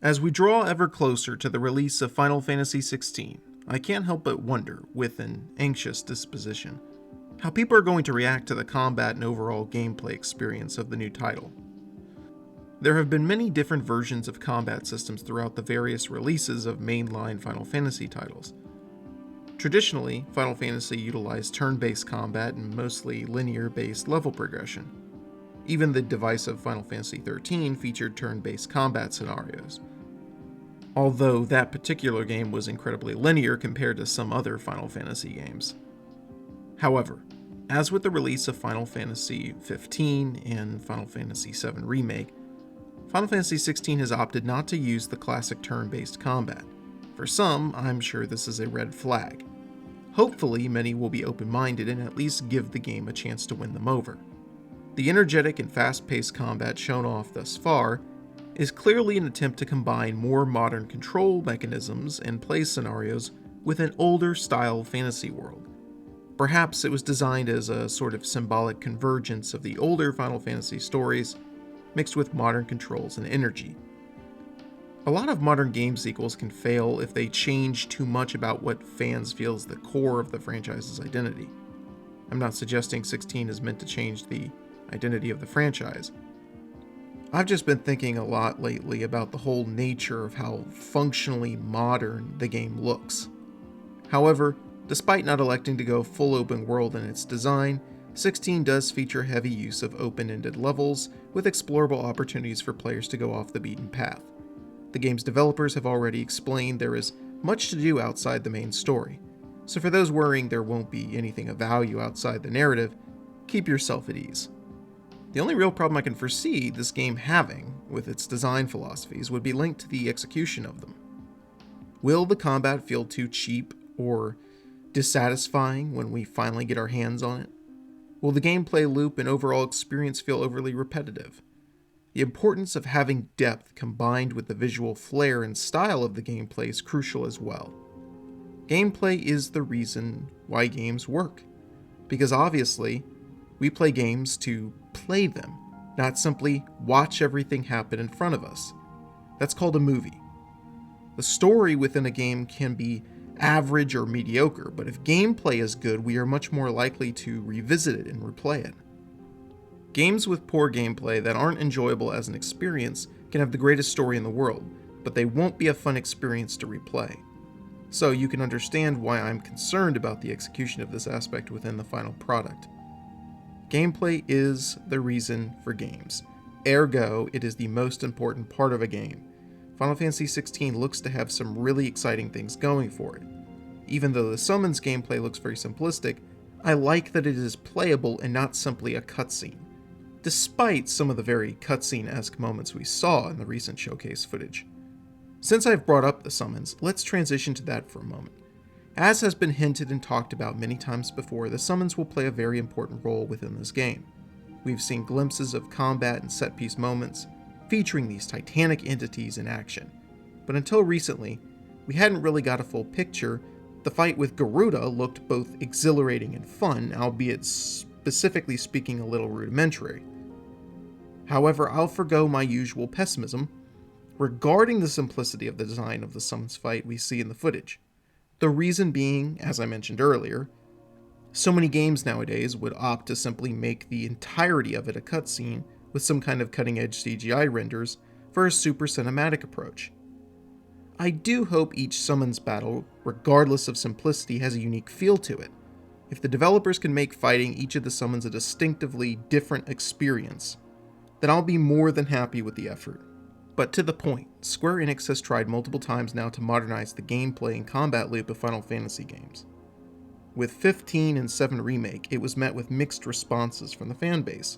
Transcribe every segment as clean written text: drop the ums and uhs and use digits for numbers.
As we draw ever closer to the release of Final Fantasy XVI, I can't help but wonder, with an anxious disposition, how people are going to react to the combat and overall gameplay experience of the new title. There have been many different versions of combat systems throughout the various releases of mainline Final Fantasy titles. Traditionally, Final Fantasy utilized turn-based combat and mostly linear-based level progression. Even the divisive Final Fantasy XIII featured turn-based combat scenarios, although that particular game was incredibly linear compared to some other Final Fantasy games. However, as with the release of Final Fantasy XV and Final Fantasy VII Remake, Final Fantasy XVI has opted not to use the classic turn-based combat. For some, I'm sure this is a red flag. Hopefully, many will be open-minded and at least give the game a chance to win them over. The energetic and fast-paced combat shown off thus far is clearly an attempt to combine more modern control mechanisms and play scenarios with an older style fantasy world. Perhaps it was designed as a sort of symbolic convergence of the older Final Fantasy stories mixed with modern controls and energy. A lot of modern game sequels can fail if they change too much about what fans feel is the core of the franchise's identity. I'm not suggesting 16 is meant to change the identity of the franchise. I've just been thinking a lot lately about the whole nature of how functionally modern the game looks. However, despite not electing to go full open world in its design, 16 does feature heavy use of open-ended levels with explorable opportunities for players to go off the beaten path. The game's developers have already explained there is much to do outside the main story, so for those worrying there won't be anything of value outside the narrative, keep yourself at ease. The only real problem I can foresee this game having with its design philosophies would be linked to the execution of them. Will the combat feel too cheap or dissatisfying when we finally get our hands on it? Will the gameplay loop and overall experience feel overly repetitive? The importance of having depth combined with the visual flair and style of the gameplay is crucial as well. Gameplay is the reason why games work, because obviously, we play games to play them, not simply watch everything happen in front of us. That's called a movie. The story within a game can be average or mediocre, but if gameplay is good, we are much more likely to revisit it and replay it. Games with poor gameplay that aren't enjoyable as an experience can have the greatest story in the world, but they won't be a fun experience to replay. So you can understand why I'm concerned about the execution of this aspect within the final product. Gameplay is the reason for games. Ergo, it is the most important part of a game. Final Fantasy XVI looks to have some really exciting things going for it. Even though the summons gameplay looks very simplistic, I like that it is playable and not simply a cutscene, despite some of the very cutscene-esque moments we saw in the recent showcase footage. Since I've brought up the summons, let's transition to that for a moment. As has been hinted and talked about many times before, the summons will play a very important role within this game. We've seen glimpses of combat and set-piece moments featuring these titanic entities in action, but until recently, we hadn't really got a full picture. The fight with Garuda looked both exhilarating and fun, albeit specifically speaking a little rudimentary. However, I'll forgo my usual pessimism regarding the simplicity of the design of the summons fight we see in the footage. The reason being, as I mentioned earlier, so many games nowadays would opt to simply make the entirety of it a cutscene with some kind of cutting-edge CGI renders for a super cinematic approach. I do hope each summons battle, regardless of simplicity, has a unique feel to it. If the developers can make fighting each of the summons a distinctively different experience, then I'll be more than happy with the effort. But to the point, Square Enix has tried multiple times now to modernize the gameplay and combat loop of Final Fantasy games. With 15 and 7 Remake, it was met with mixed responses from the fanbase.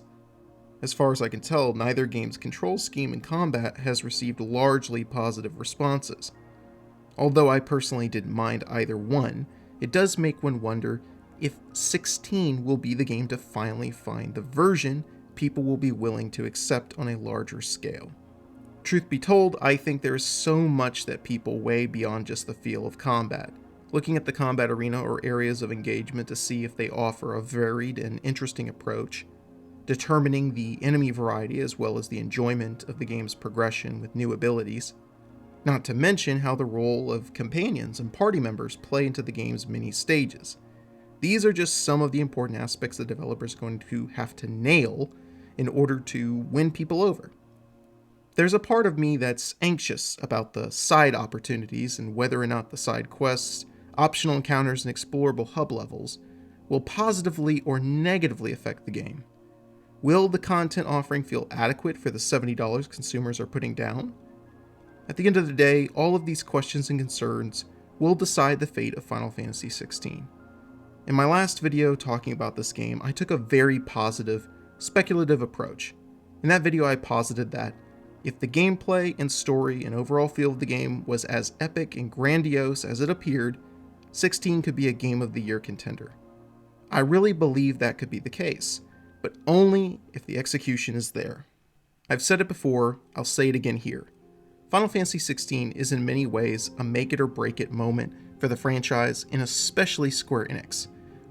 As far as I can tell, neither game's control scheme and combat has received largely positive responses. Although I personally didn't mind either one, it does make one wonder if 16 will be the game to finally find the version people will be willing to accept on a larger scale. Truth be told, I think there is so much that people weigh beyond just the feel of combat. Looking at the combat arena or areas of engagement to see if they offer a varied and interesting approach, determining the enemy variety as well as the enjoyment of the game's progression with new abilities, Not to mention how the role of companions and party members play into the game's many stages. These are just some of the important aspects the developers are going to have to nail in order to win people over. There's a part of me that's anxious about the side opportunities and whether or not the side quests, optional encounters, and explorable hub levels will positively or negatively affect the game. Will the content offering feel adequate for the $70 consumers are putting down? At the end of the day, all of these questions and concerns will decide the fate of Final Fantasy XVI. In my last video talking about this game, I took a very positive, speculative approach. In that video, I posited that if the gameplay and story and overall feel of the game was as epic and grandiose as it appeared, 16 could be a Game of the Year contender. I really believe that could be the case, but only if the execution is there. I've said it before, I'll say it again here. Final Fantasy XVI is in many ways a make it or break it moment for the franchise and especially Square Enix,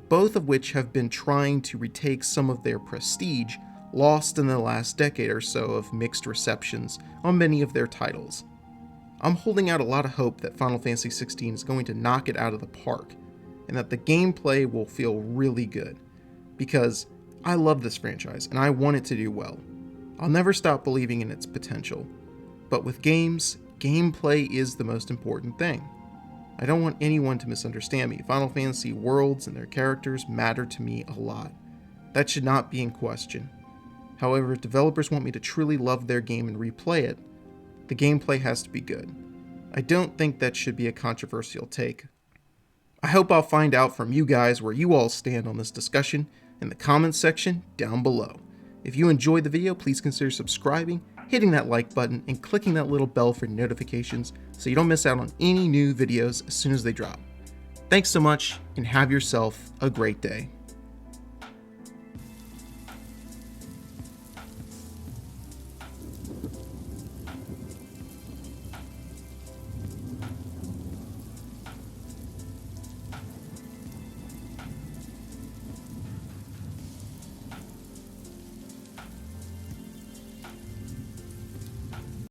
both of which have been trying to retake some of their prestige lost in the last decade or so of mixed receptions on many of their titles. I'm holding out a lot of hope that Final Fantasy XVI is going to knock it out of the park, and that the gameplay will feel really good, because I love this franchise and I want it to do well. I'll never stop believing in its potential, but with games, gameplay is the most important thing. I don't want anyone to misunderstand me. Final Fantasy worlds and their characters matter to me a lot. That should not be in question. However, if developers want me to truly love their game and replay it, the gameplay has to be good. I don't think that should be a controversial take. I hope I'll find out from you guys where you all stand on this discussion in the comments section down below. If you enjoyed the video, please consider subscribing, hitting that like button, and clicking that little bell for notifications so you don't miss out on any new videos as soon as they drop. Thanks so much, and have yourself a great day.